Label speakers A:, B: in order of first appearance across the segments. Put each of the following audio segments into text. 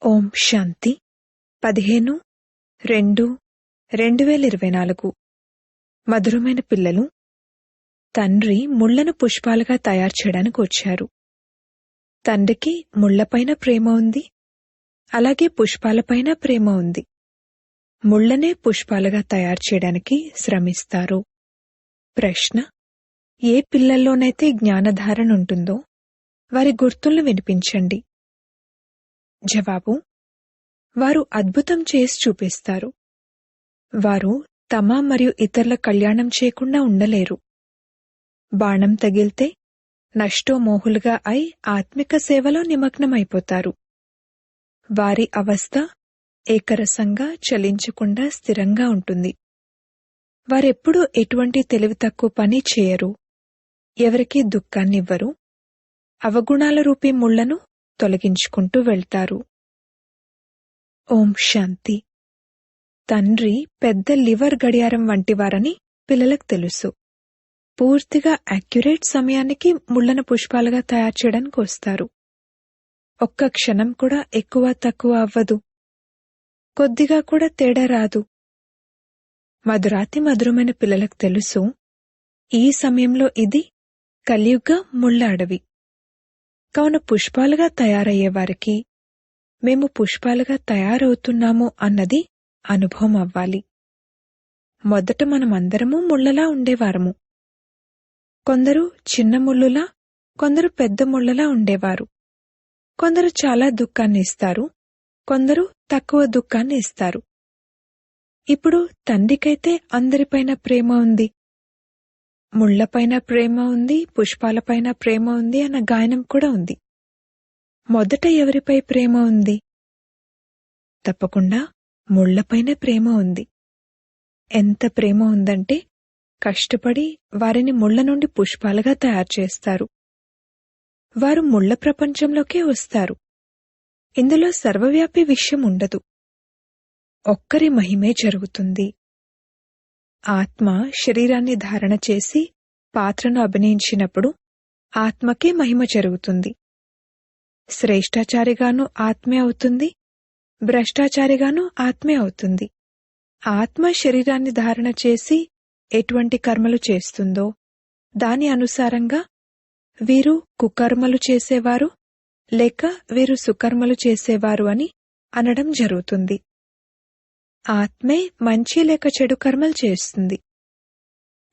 A: ఓం శాంతి 15/2/2024 మధురమైన పిల్లలు, తండ్రి ముళ్లను పుష్పాలుగా తయారు చేయడానికి వచ్చారు. తండ్రికి ముళ్లపైన ప్రేమ ఉంది, అలాగే పుష్పాలపైన ప్రేమ ఉంది. ముళ్లనే పుష్పాలుగా తయారు చేయడానికి శ్రమిస్తారు. ప్రశ్న: ఏ పిల్లల్లోనైతే జ్ఞానధారణ ఉంటుందో వారి గుర్తులను వినిపించండి. జవాబు: వారు అద్భుతం చేసి చూపిస్తారు. వారు తమ మరియు ఇతరుల కళ్యాణం చేయకుండా ఉండలేరు. బాణం తగిలితే నష్టోమోహులుగా అయి ఆత్మిక సేవలో నిమగ్నమైపోతారు. వారి అవస్థ ఏకరసంగా చలించకుండా స్థిరంగా ఉంటుంది. వారెప్పుడూ ఎటువంటి తెలివి తక్కువ పని చేయరు. ఎవరికీ దుఃఖాన్నివ్వరు. అవగుణాల రూపీ ముళ్లను తొలగించుకుంటూ వెళ్తారు. ఓం శాంతి. తండ్రి పెద్ద లివర్ గడియారం వంటివారని పిల్లలకు తెలుసు. పూర్తిగా యాక్యురేట్ సమయానికి ముళ్లను పుష్పాలుగా తయారు చేయడానికి వస్తారు. ఒక్క క్షణం కూడా ఎక్కువ తక్కువ అవ్వదు. కొద్దిగా కూడా తేడా రాదు. మధురాతి మధురమైన పిల్లలకు తెలుసు, ఈ సమయంలో ఇది కలియుగ ముళ్ల అడవి. కావున పుష్పాలుగా తయారయ్యేవారికి మేము పుష్పాలుగా తయారవుతున్నాము అన్నది అనుభవం అవ్వాలి. మొదట మనమందరము ముళ్లలా ఉండేవారము. కొందరు చిన్న ముళ్ళులా, కొందరు పెద్ద ముళ్లలా ఉండేవారు. కొందరు చాలా దుఃఖాన్ని ఇస్తారు, కొందరు తక్కువ దుఃఖాన్ని ఇస్తారు. ఇప్పుడు తండ్రికైతే అందరిపైన ప్రేమ ఉంది. ముళ్లపైన ప్రేమ ఉంది, పుష్పాలపైన ప్రేమ ఉంది అన్న గాయనం కూడా ఉంది. మొదట ఎవరిపై ప్రేమ ఉంది? తప్పకుండా ముళ్లపైన ప్రేమ ఉంది. ఎంత ప్రేమ ఉందంటే కష్టపడి వారిని ముళ్ల నుండి పుష్పాలుగా తయారు చేస్తారు. వారు ముళ్ల ప్రపంచంలోకే వస్తారు. ఇందులో సర్వవ్యాపి విషయం ఉండదు. ఒక్కరి మహిమే జరుగుతుంది. ఆత్మ శరీరాన్ని ధారణ చేసి పాత్రను అభినయించినప్పుడు ఆత్మకే మహిమ జరుగుతుంది. శ్రేష్టాచారిగాను ఆత్మే అవుతుంది, భ్రష్టాచారిగాను ఆత్మే అవుతుంది. ఆత్మ శరీరాన్ని ధారణ చేసి ఎటువంటి కర్మలు చేస్తుందో దాని అనుసారంగా వీరు కుకర్మలు చేసేవారు లేక వీరు సుకర్మలు చేసేవారు అని అనడం జరుగుతుంది. ఆత్మే మంచి లేక చెడు కర్మలు చేస్తుంది.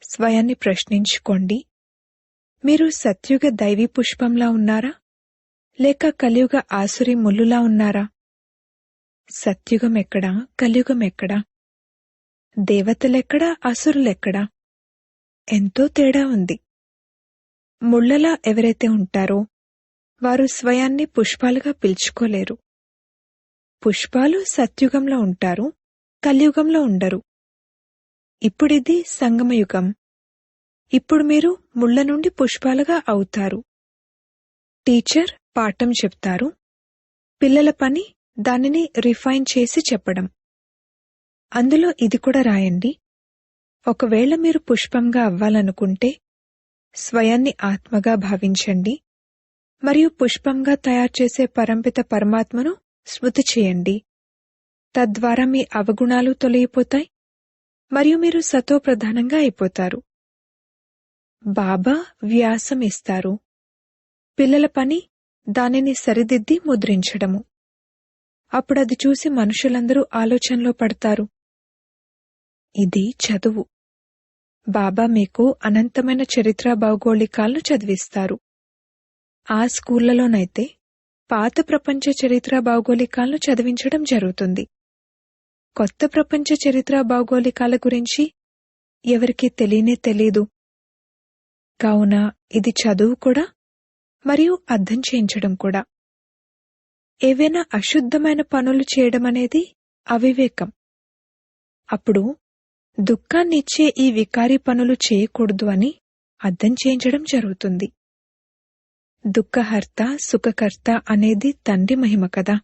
A: స్వయాన్ని ప్రశ్నించుకోండి, మీరు సత్యుగ దైవీ పుష్పంలా ఉన్నారా లేక కలియుగ ఆసురి ముల్లులా ఉన్నారా? సత్యుగం ఎక్కడా, కలియుగం ఎక్కడా? దేవతలెక్కడా, అసురులెక్కడా? ఎంతో తేడా ఉంది. ముళ్లలా ఎవరైతే ఉంటారో వారు స్వయాన్ని పుష్పాలుగా పిలుచుకోలేరు. పుష్పాలు సత్యుగంలో ఉంటారు, కలియుగంలో ఉండరు. ఇప్పుడిది సంగమయుగం. ఇప్పుడు మీరు ముళ్ల నుండి పుష్పాలుగా అవుతారు. టీచర్ పాఠం చెప్తారు. పిల్లల పని దానిని రిఫైన్ చేసి చెప్పడం. అందులో ఇది కూడా రాయండి. ఒకవేళ మీరు పుష్పంగా అవ్వాలనుకుంటే స్వయాన్ని ఆత్మగా భావించండి మరియు పుష్పంగా తయారు చేసే పరంపిత పరమాత్మను స్మృతి చేయండి. తద్వారా మీ అవగుణాలు తొలగిపోతాయి మరియు మీరు సతోప్రధానంగా అయిపోతారు. బాబా వ్యాసం ఇస్తారు. పిల్లల పని దానిని సరిదిద్ది ముద్రించడము. అప్పుడది చూసి మనుషులందరూ ఆలోచనలో పడతారు. ఇది చదువు. బాబా మీకు అనంతమైన చరిత్ర భౌగోళికాలను చదివిస్తారు. ఆ స్కూళ్లలోనైతే పాత ప్రపంచ చరిత్ర భౌగోళికాలను చదివించడం జరుగుతుంది. కొత్త ప్రపంచ చరిత్ర భౌగోళికాల గురించి ఎవరికీ తెలియనే తెలీదు. కావున ఇది చదువు కూడా మరియు అర్థం చేయించడం కూడా. ఏవైనా అశుద్ధమైన పనులు చేయడమనేది అవివేకం. అప్పుడు దుఃఖాన్నిచ్చే ఈ వికారీ పనులు చేయకూడదు అని అర్థం చేయించడం జరుగుతుంది. దుఃఖహర్త సుఖకర్త అనేది తండ్రి మహిమ కదా.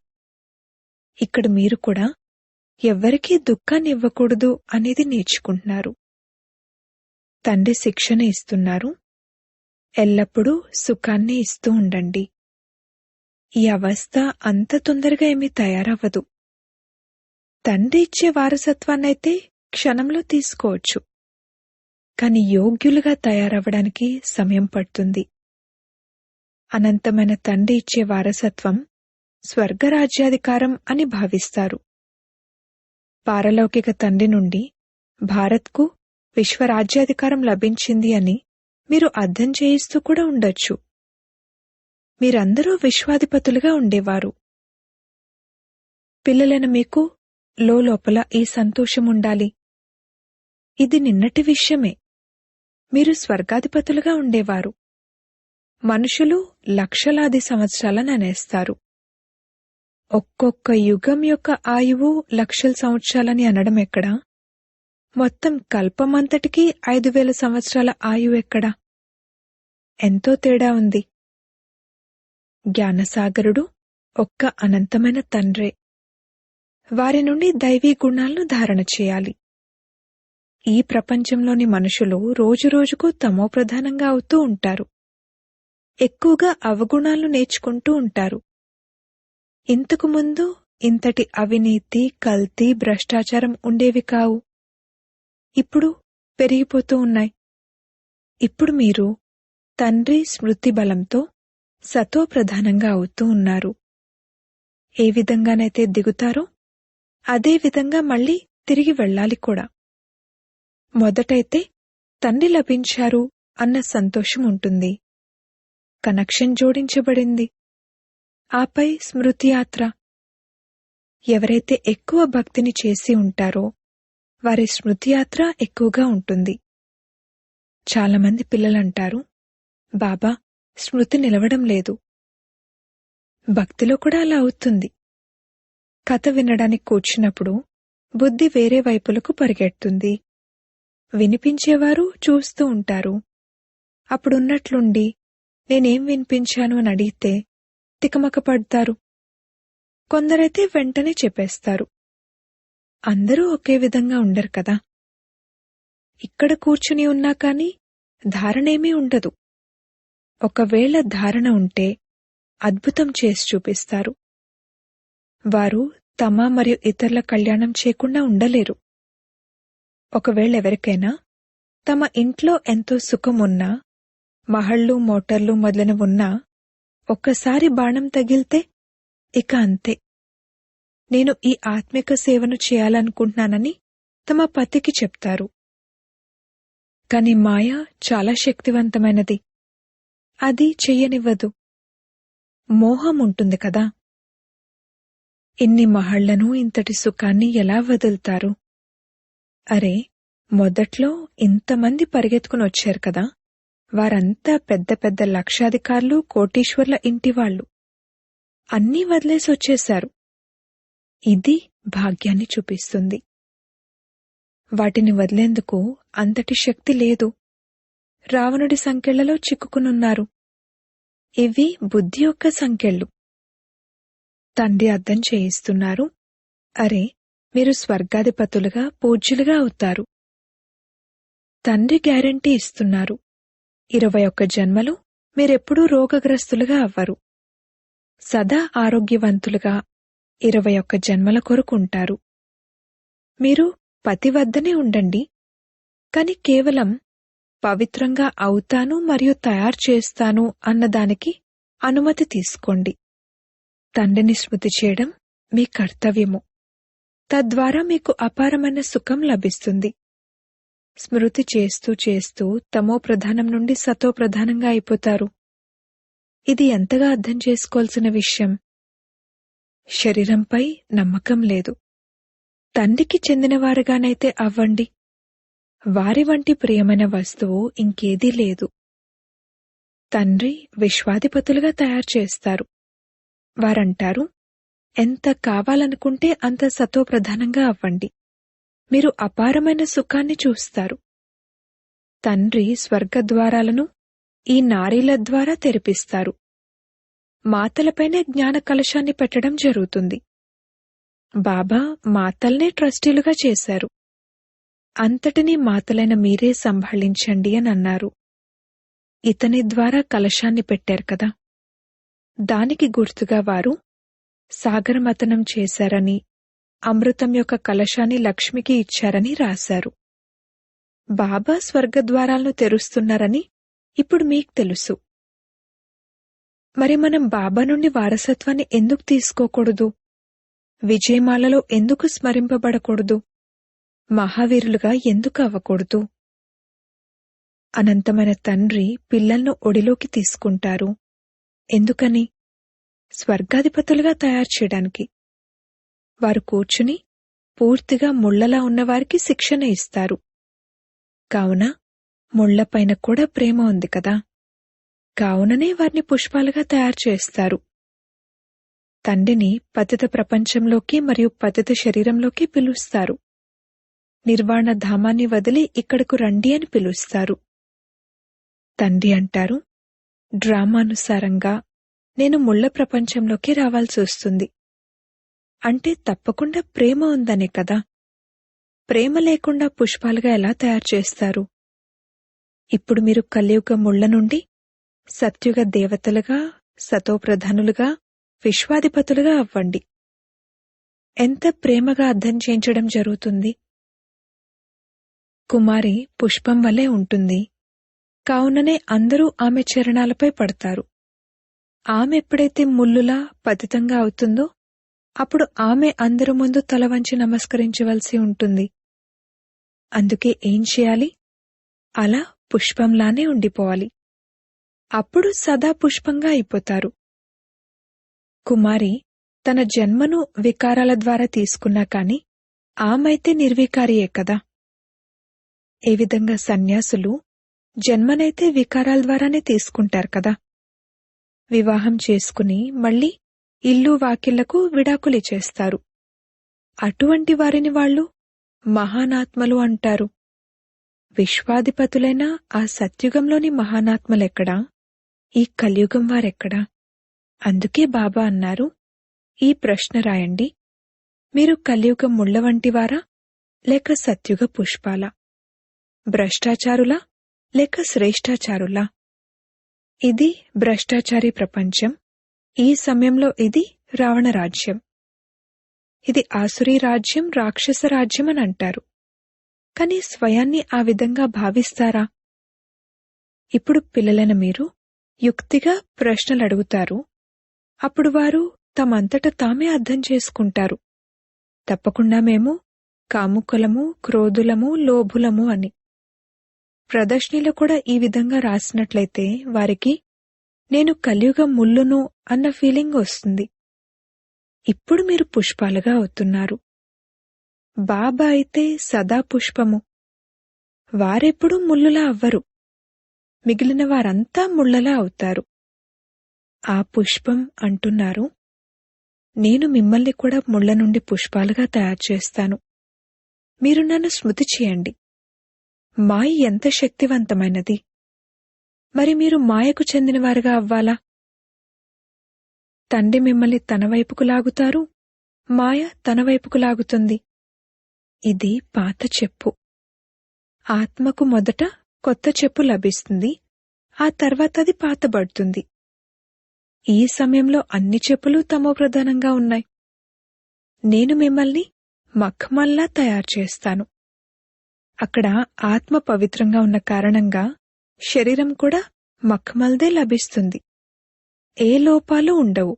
A: ఇక్కడ మీరు కూడా ఎవ్వరికీ దుఃఖాన్ని ఇవ్వకూడదు అనేది నేర్చుకుంటున్నారు. తండ్రి శిక్షణ ఇస్తున్నారు. ఎల్లప్పుడూ సుఖాన్ని ఇస్తూ ఉండండి. ఈ అవస్థ అంత తొందరగా ఏమీ తయారవ్వదు. తండ్రి ఇచ్చే వారసత్వాన్నైతే క్షణంలో తీసుకోవచ్చు, కాని యోగ్యులుగా తయారవ్వడానికి సమయం పడుతుంది. అనంతమైన తండ్రి ఇచ్చే వారసత్వం స్వర్గరాజ్యాధికారం అని భావిస్తారు. పారలౌకిక తండ్రి నుండి భారత్కు విశ్వరాజ్యాధికారం లభించింది అని మీరు అర్థం చేయిస్తూ కూడా ఉండొచ్చు. మీరందరూ విశ్వాధిపతులుగా ఉండేవారు. పిల్లలైన మీకు లోపల ఈ సంతోషముండాలి. ఇది నిన్నటి విషయమే. మీరు స్వర్గాధిపతులుగా ఉండేవారు. మనుషులు లక్షలాది సంవత్సరాలను అనేస్తారు. ఒక్కొక్క యుగం యొక్క ఆయువు లక్షల సంవత్సరాలని అనడం ఎక్కడా? మొత్తం కల్పమంతటికీ 5000 సంవత్సరాల ఆయువు ఎక్కడా? ఎంతో తేడా ఉంది. జ్ఞానసాగరుడు ఒక్క అనంతమైన తండ్రే. వారి నుండి దైవీ గుణాలను ధారణ చేయాలి. ఈ ప్రపంచంలోని మనుషులు రోజురోజుకు తమోప్రధానంగా అవుతూ ఉంటారు. ఎక్కువగా అవగుణాలు నేర్చుకుంటూ ఉంటారు. ఇంతకు ముందు ఇంతటి అవినీతి, కల్తీ, భ్రష్టాచారం ఉండేవి కావు. ఇప్పుడు పెరిగిపోతూ ఉన్నాయి. ఇప్పుడు మీరు తండ్రి స్మృతి బలంతో సతోప్రధానంగా అవుతూ ఉన్నారు. ఏ విధంగానైతే దిగుతారో అదే విధంగా మళ్లీ తిరిగి వెళ్ళాలి కూడా. మొదటైతే తండ్రి లభించారు అన్న సంతోషం ఉంటుంది. కనెక్షన్ జోడించబడింది. ఆపై స్మృతి యాత్ర. ఎవరైతే ఎక్కువ భక్తిని చేసి ఉంటారో వారి స్మృతి యాత్ర ఎక్కువగా ఉంటుంది. చాలామంది పిల్లలంటారు, బాబా స్మృతి నిలవడం లేదు. భక్తిలో కూడా అలా అవుతుంది. కథ వినడానికి కూర్చున్నప్పుడు బుద్ధి వేరే వైపులకు పరిగెడుతుంది. వినిపించేవారు చూస్తూ ఉంటారు. అప్పుడున్నట్లుండి నేనేం వినిపించాను అని అడిగితే తికమక పడతారు. కొందరైతే వెంటనే చెప్పేస్తారు. అందరూ ఒకే విధంగా ఉండరు కదా. ఇక్కడ కూర్చుని ఉన్నా కాని ధారణేమీ ఉండదు. ఒకవేళ ధారణ ఉంటే అద్భుతం చేసి చూపిస్తారు. వారు తమ మరియు ఇతరుల కళ్యాణం చేయకుండా ఉండలేరు. ఒకవేళ ఎవరికైనా తమ ఇంట్లో ఎంతో సుఖమున్నా, మహళ్ళు, మోటార్లు మొదలైనవున్నా ఒక్కసారి బాణం తగిలితే ఇక అంతే. నేను ఈ ఆత్మిక సేవను చేయాలనుకుంటున్నానని తమ పతికి చెప్తారు. కాని మాయ చాలా శక్తివంతమైనది. అది చెయ్యనివ్వదు. మోహం ఉంటుంది కదా. ఇన్ని మహళ్లను, ఇంతటి సుఖాన్ని ఎలా వదులుతారు? అరే, మొదట్లో ఇంతమంది పరిగెత్తుకుని వచ్చారు కదా, వారంతా పెద్ద పెద్ద లక్షాధికారులు, కోటీశ్వర్ల ఇంటివాళ్లు. అన్నీ వదిలేసి వచ్చేశారు. ఇది భాగ్యాన్ని చూపిస్తుంది. వాటిని వదిలేందుకు అంతటి శక్తి లేదు. రావణుడి సంకెళ్లలో చిక్కుకునున్నారు. ఇవి బుద్ధి యొక్క సంకెళ్ళు. తండ్రి అర్థం చేయిస్తున్నారు, అరే, మీరు స్వర్గాధిపతులుగా, పూజ్యులుగా అవుతారు. తండ్రి గ్యారంటీ ఇస్తున్నారు, 21 జన్మలు మీరెప్పుడూ రోగగ్రస్తులుగా అవ్వరు. సదా ఆరోగ్యవంతులుగా 21 జన్మల కొరకుంటారు. మీరు పతి వద్దనే ఉండండి, కాని కేవలం పవిత్రంగా అవుతాను మరియు తయారు చేస్తాను అన్నదానికి అనుమతి తీసుకోండి. తండ్రిని స్మృతి చేయడం మీ కర్తవ్యము. తద్వారా మీకు అపారమైన సుఖం లభిస్తుంది. స్మృతి చేస్తూ చేస్తూ తమో ప్రధానం నుండి సతో ప్రధానంగా అయిపోతారు. ఇది ఎంతగా అర్థం చేసుకోవాల్సిన విషయం. శరీరంపై నమ్మకం లేదు. తండ్రికి చెందినవారుగానైతే అవ్వండి. వారి వంటి ప్రియమైన వస్తువు ఇంకేదీ లేదు. తండ్రి విశ్వాధిపతులుగా తయారు చేస్తారు. వారంటారు, ఎంత కావాలనుకుంటే అంత సతోప్రధానంగా అవ్వండి. మీరు అపారమైన సుఖాన్ని చూస్తారు. తండ్రి స్వర్గద్వారాలను ఈ నారీల ద్వారా తెరిపిస్తారు. మాతలపైనే జ్ఞాన కలశాన్ని పెట్టడం జరుగుతుంది. బాబా మాతల్నే ట్రస్టీలుగా చేశారు. అంతటినీ మాతలైన మీరే సంభాళించండి అని అన్నారు. ఇతని ద్వారా కలశాన్ని పెట్టారు కదా. దానికి గుర్తుగా వారు సాగరమతనం చేశారని, అమృతం యొక్క కలశాన్ని లక్ష్మికి ఇచ్చారని రాశారు. బాబా స్వర్గద్వారాలను తెరుస్తున్నారని ఇప్పుడు మీకు తెలుసు. మరి మనం బాబా నుండి వారసత్వాన్ని ఎందుకు తీసుకోకూడదు? విజయమాలలో ఎందుకు స్మరింపబడకూడదు? మహావీరులుగా ఎందుకు అవ్వకూడదు? అనంతమైన తండ్రి పిల్లలను ఒడిలోకి తీసుకుంటారు. ఎందుకని? స్వర్గాధిపతులుగా తయారు చేయడానికి. వారు కూర్చుని పూర్తిగా ముళ్లలా ఉన్నవారికి శిక్షణ ఇస్తారు. కావున ముళ్లపైన కూడా ప్రేమ ఉంది కదా, కావుననే వారిని పుష్పాలుగా తయారు చేస్తారు. తండ్రిని పతిత ప్రపంచంలోకి మరియు పతిత శరీరంలోకి పిలుస్తారు. నిర్వాణ ధామాన్ని వదిలి ఇక్కడకు రండి అని పిలుస్తారు. తండ్రి అంటారు, డ్రామానుసారంగా నేను ముళ్ల ప్రపంచంలోకి రావాల్సి వస్తుంది. అంటే తప్పకుండా ప్రేమ ఉందనే కదా. ప్రేమ లేకుండా పుష్పాలుగా ఎలా తయారు చేస్తారు? ఇప్పుడు మీరు కలియుగ ముళ్ల నుండి సత్యుగ దేవతలుగా, సతోప్రధానులుగా, విశ్వాధిపతులుగా అవ్వండి. ఎంత ప్రేమగా అర్థం చేయించడం జరుగుతుంది. కుమారి పుష్పం వలె ఉంటుంది, కావుననే అందరూ ఆమె చరణాలపై పడతారు. ఆమె ఎప్పుడైతే ముల్లులా పతితంగా అవుతుందో అప్పుడు ఆమె అందరి ముందు తల వంచి నమస్కరించవలసి ఉంటుంది. అందుకే ఏం చేయాలి? అలా పుష్పంలానే ఉండిపోవాలి. అప్పుడు సదా పుష్పంగా అయిపోతారు. కుమారి తన జన్మను వికారాల ద్వారా తీసుకున్నా కాని ఆమైతే నిర్వికారియే కదా. ఏ విధంగా సన్యాసులు జన్మనైతే వికారాల ద్వారానే తీసుకుంటారు కదా. వివాహం చేసుకుని మళ్లీ ఇల్లు వాకిళ్లకు విడాకులిచ్చేస్తారు. అటువంటి వారిని వాళ్ళు మహానాత్మలు అంటారు. విశ్వాధిపతులైన ఆ సత్యుగంలోని మహానాత్మలెక్కడా? ఈ కలియుగం వారెక్కడా? అందుకే బాబా అన్నారు, ఈ ప్రశ్న రాయండి, మీరు కలియుగ ముళ్ల వంటివారా లేక సత్యుగ పుష్పాలా? భ్రష్టాచారులా లేక శ్రేష్టాచారులా? ఇది భ్రష్టాచారి ప్రపంచం. ఈ సమయంలో ఇది రావణ రాజ్యం. ఇది ఆసురీ రాజ్యం, రాక్షస రాజ్యం అని అంటారు. కాని స్వయాన్ని ఆ విధంగా భావిస్తారా? ఇప్పుడు పిల్లలైన మీరు యుక్తిగా ప్రశ్నలు అడుగుతారు. అప్పుడు వారు తమంతట తామే అర్థం చేసుకుంటారు. తప్పకుండా మేము కాముకులము, క్రోధులము, లోభులము అని. ప్రదర్శనలో కూడా ఈ విధంగా రాసినట్లయితే వారికి నేను కలియుగ ముల్లును అన్న ఫీలింగ్ వస్తుంది. ఇప్పుడు మీరు పుష్పాలుగా అవుతున్నారు. బాబా అయితే సదా పుష్పము. వారెప్పుడూ ముల్లులా అవ్వరు. మిగిలిన వారంతా ముళ్లలా అవుతారు. ఆ పుష్పం అంటున్నారు, నేను మిమ్మల్ని కూడా ముళ్ల నుండి పుష్పాలుగా తయారు చేస్తాను. మీరు నన్ను స్మృతి చేయండి. మాయ ఎంత శక్తివంతమైనది. మరి మీరు మాయకు చెందినవారుగా అవ్వాలా? తండ్రి మిమ్మల్ని తన వైపుకు లాగుతారు, మాయ తన వైపుకు లాగుతుంది. ఇది పాత చెప్పు. ఆత్మకు మొదట కొత్త చెప్పు లభిస్తుంది, ఆ తర్వాత అది పాతబడుతుంది. ఈ సమయంలో అన్ని చెప్పులు తమోప్రధానంగా ఉన్నాయి. నేను మిమ్మల్ని మఖమల్లా తయారు చేస్తాను. అక్కడ ఆత్మ పవిత్రంగా ఉన్న కారణంగా శరీరం కూడా మఖమల్దే లభిస్తుంది. ఏ లోపాలు ఉండవు.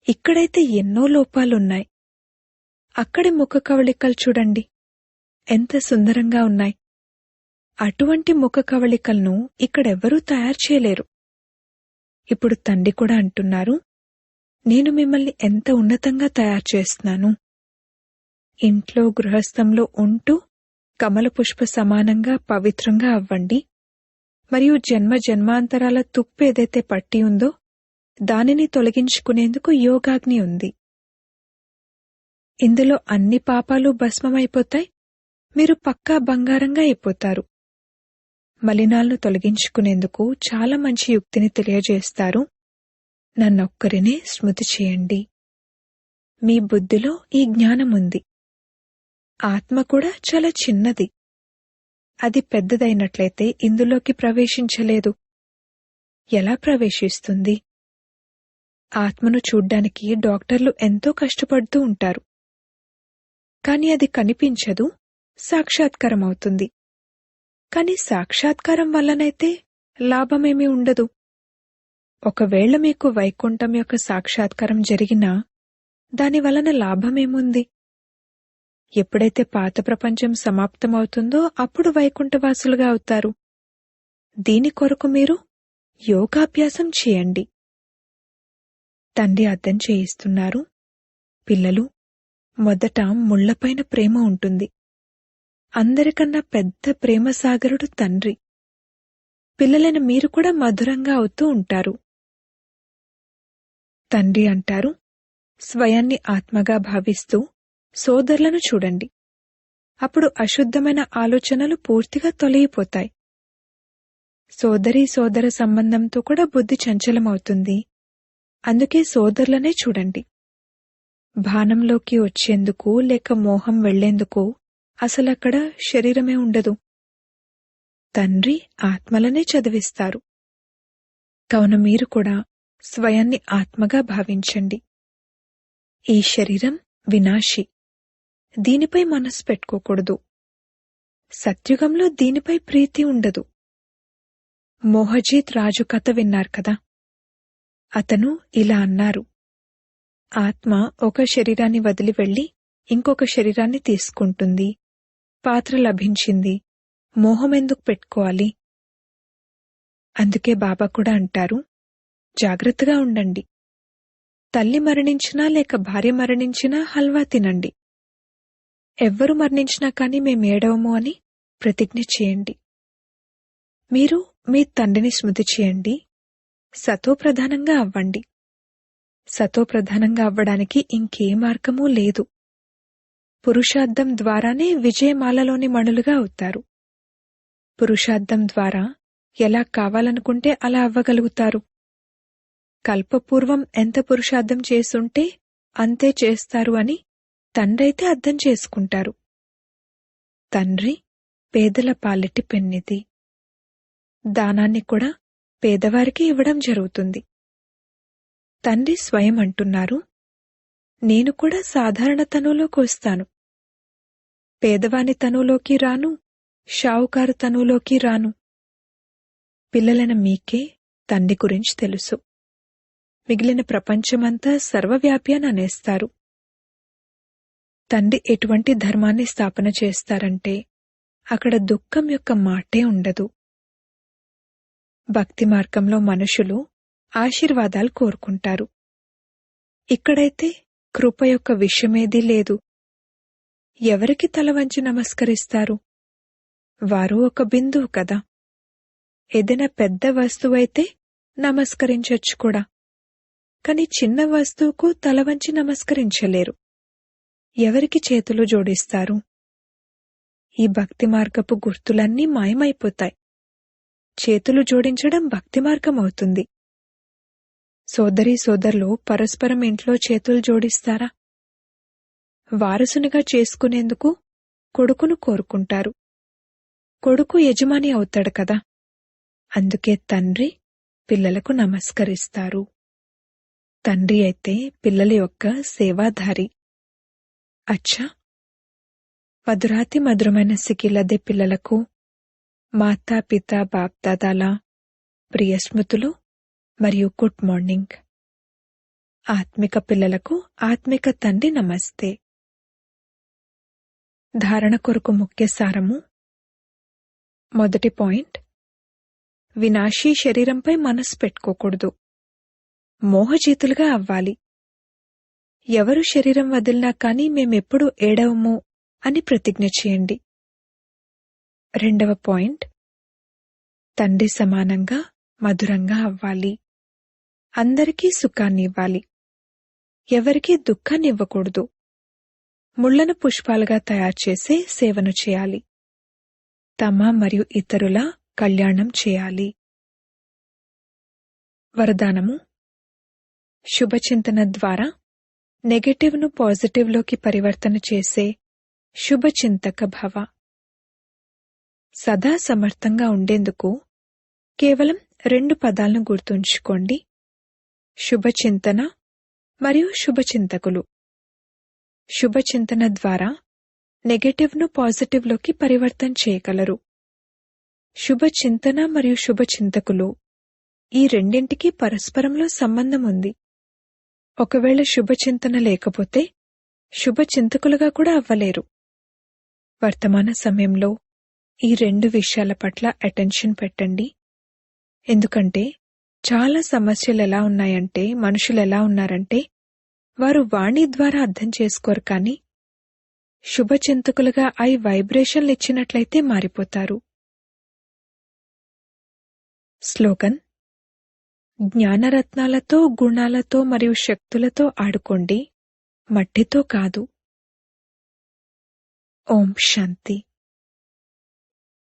A: ఇక్కడైతే ఎన్నో లోపాలున్నాయి. అక్కడి ముఖ కవళికలు చూడండి, ఎంత సుందరంగా ఉన్నాయి. అటువంటి ముఖ కవళికలను ఇక్కడెవ్వరూ తయారు చేయలేరు. ఇప్పుడు తండ్రి కూడా అంటున్నారు, నేను మిమ్మల్ని ఎంత ఉన్నతంగా తయారు చేస్తున్నాను. ఇంట్లో గృహస్థంలో ఉంటూ కమల పుష్ప సమానంగా పవిత్రంగా అవ్వండి. మరియు జన్మ జన్మాంతరాల తుప్పు ఏదైతే పట్టి ఉందో దానిని తొలగించుకునేందుకు యోగాగ్ని ఉంది. ఇందులో అన్ని పాపాలు భస్మమైపోతాయి. మీరు పక్కా బంగారంగా అయిపోతారు. మలినాలను తొలగించుకునేందుకు చాలా మంచి యుక్తిని తెలియజేస్తారు. నన్నొక్కరినే స్మృతి చేయండి. మీ బుద్ధిలో ఈ జ్ఞానముంది. ఆత్మ కూడా చాలా చిన్నది. అది పెద్దదైనట్లయితే ఇందులోకి ప్రవేశించలేదు. ఎలా ప్రవేశిస్తుంది? ఆత్మను చూడ్డానికి డాక్టర్లు ఎంతో కష్టపడుతూ ఉంటారు. కాని అది కనిపించదు, సాక్షాత్కారమవుతుంది. కాని సాక్షాత్కారం వల్లనైతే లాభమేమీ ఉండదు. ఒకవేళ మీకు వైకుంఠం యొక్క సాక్షాత్కారం జరిగినా దానివలన లాభమేముంది? ఎప్పుడైతే పాత ప్రపంచం సమాప్తమవుతుందో అప్పుడు వైకుంఠవాసులుగా అవుతారు. దీని కొరకు మీరు యోగాభ్యాసం చేయండి. తండ్రి అర్థం చేయిస్తున్నారు, పిల్లలు, మొదట ముళ్లపైన ప్రేమ ఉంటుంది. అందరికన్నా పెద్ద ప్రేమసాగరుడు తండ్రి. పిల్లలైన మీరు కూడా మధురంగా అవుతూ ఉంటారు. తండ్రి అంటారు, స్వయాన్ని ఆత్మగా భావిస్తూ సోదరులను చూడండి. అప్పుడు అశుద్ధమైన ఆలోచనలు పూర్తిగా తొలగిపోతాయి. సోదరీ సోదర సంబంధంతో కూడా బుద్ధి చంచలమవుతుంది. అందుకే సోదరులనే చూడండి. బాణంలోకి వచ్చేందుకు లేక మోహం వెళ్లేందుకు అసలక్కడ శరీరమే ఉండదు. తండ్రి ఆత్మలనే చదివిస్తారు. కావున మీరు కూడా స్వయాన్ని ఆత్మగా భావించండి. ఈ శరీరం వినాశి. దీనిపై మనసు పెట్టుకోకూడదు. సత్యుగంలో దీనిపై ప్రీతి ఉండదు. మోహజీత్ రాజు కథ విన్నారు కదా. అతను ఇలా అన్నారు, ఆత్మ ఒక శరీరాన్ని వదిలి వెళ్లి ఇంకొక శరీరాన్ని తీసుకుంటుంది. పాత్ర లభించింది, మోహమెందుకు పెట్టుకోవాలి? అందుకే బాబా కూడా అంటారు, జాగ్రత్తగా ఉండండి. తల్లి మరణించినా లేక భార్య మరణించినా హల్వా తినండి. ఎవ్వరు మరణించినా కాని మేమేడవము అని ప్రతిజ్ఞ చేయండి. మీరు మీ తండ్రిని స్మృతి చేయండి. సతోప్రధానంగా అవ్వండి. సతోప్రధానంగా అవ్వడానికి ఇంకే మార్గమూ లేదు. పురుషార్థం ద్వారానే విజయమాలలోని మణులుగా అవుతారు. పురుషార్థం ద్వారా ఎలా కావాలనుకుంటే అలా అవ్వగలుగుతారు. కల్పపూర్వం ఎంత పురుషార్థం చేసుంటే అంతే చేస్తారు అని తండ్రైతే అర్థం చేసుకుంటారు. తండ్రి పేదల పాలిటి పెన్నిది. దానాన్ని కూడా పేదవారికి ఇవ్వడం జరుగుతుంది. తండ్రి స్వయం అంటున్నారు, నేను కూడా సాధారణ తనువులోకి వస్తాను. పేదవాని తనువులోకి రాను, షావుకారు తనువులోకి రాను. పిల్లలైన మీకే తండ్రి గురించి తెలుసు. మిగిలిన ప్రపంచమంతా సర్వవ్యాపి అని అనేస్తారు. తండ్రి ఎటువంటి ధర్మాన్ని స్థాపన చేస్తారంటే అక్కడ దుఃఖం యొక్క మాటే ఉండదు. భక్తి మార్గంలో మనుషులు ఆశీర్వాదాలు కోరుకుంటారు. ఇక్కడైతే కృప యొక్క విషయమేదీ లేదు. ఎవరికి తల వంచి నమస్కరిస్తారు? వారు ఒక బిందువు కదా. ఏదైనా పెద్ద వస్తువైతే నమస్కరించొచ్చు కూడా. కాని చిన్న వస్తువుకు తల వంచి నమస్కరించలేరు. ఎవరికి చేతులు జోడిస్తారు? ఈ భక్తి మార్గపు గుర్తులన్నీ మాయమైపోతాయి. చేతులు జోడించడం భక్తి మార్గం అవుతుంది. సోదరీ సోదరులు పరస్పరం ఇంట్లో చేతులు జోడిస్తారా? వారసునిగా చేసుకునేందుకు కొడుకును కోరుకుంటారు. కొడుకు యజమాని అవుతాడు కదా. అందుకే తండ్రి పిల్లలకు నమస్కరిస్తారు. తండ్రి అయితే పిల్లల యొక్క సేవాధారి. అచ్చా, మధురాతి మధురమైన సికిలదే పిల్లలకు మాతా పిత బాప్దాదాల ప్రియ స్మృతులు మరియు గుడ్ మార్నింగ్. ఆత్మిక పిల్లలకు ఆత్మిక తండ్రి నమస్తే. ధారణ కొరకు ముఖ్య సారము. మొదటి పాయింట్, వినాశీ శరీరంపై మనసు పెట్టుకోకూడదు. మోహజీతులుగా అవ్వాలి. ఎవరు శరీరం వదిలినా కాని మేమెప్పుడూ ఏడవము అని ప్రతిజ్ఞ చేయండి. రెండవ పాయింట్, తండ్రి సమానంగా మధురంగా అవ్వాలి. అందరికీ సుఖాన్ని ఇవ్వాలి. ఎవరికీ దుఃఖాన్ని ఇవ్వకూడదు. ముళ్లను పుష్పాలుగా తయారు చేసే సేవను చేయాలి. తమ మరియు ఇతరుల కళ్యాణం చేయాలి. వరదానము. శుభచింతన ద్వారా నెగటివ్ను పాజిటివ్లోకి పరివర్తన చేసే శుభచింతక భవ. సదా సమర్థంగా ఉండేందుకు కేవలం 2 పదాలను గుర్తుంచుకోండి. శుభచింతన మరియు శుభచింతకులు. శుభచింతన ద్వారా నెగటివ్ను పాజిటివ్లోకి పరివర్తన చేయగలరు. శుభచింతన మరియు శుభచింతకులు ఈ రెండింటికి పరస్పరంలో సంబంధం ఉంది. ఒకవేళ శుభచింతన లేకపోతే శుభచింతకులుగా కూడా అవ్వలేరు. వర్తమాన సమయంలో ఈ రెండు విషయాల పట్ల అటెన్షన్ పెట్టండి. ఎందుకంటే చాలా సమస్యలు ఎలా ఉన్నాయంటే, మనుషులు ఎలా ఉన్నారంటే, వారు వాణి ద్వారా అర్థం చేసుకోరు, కానీ శుభచింతకులుగా అయి వైబ్రేషన్లు ఇచ్చినట్లయితే మారిపోతారు. స్లోగన్: జ్ఞానరత్నాలతో, గుణాలతో మరియు శక్తులతో ఆడుకోండి, మట్టితో కాదు. ఓం శాంతి.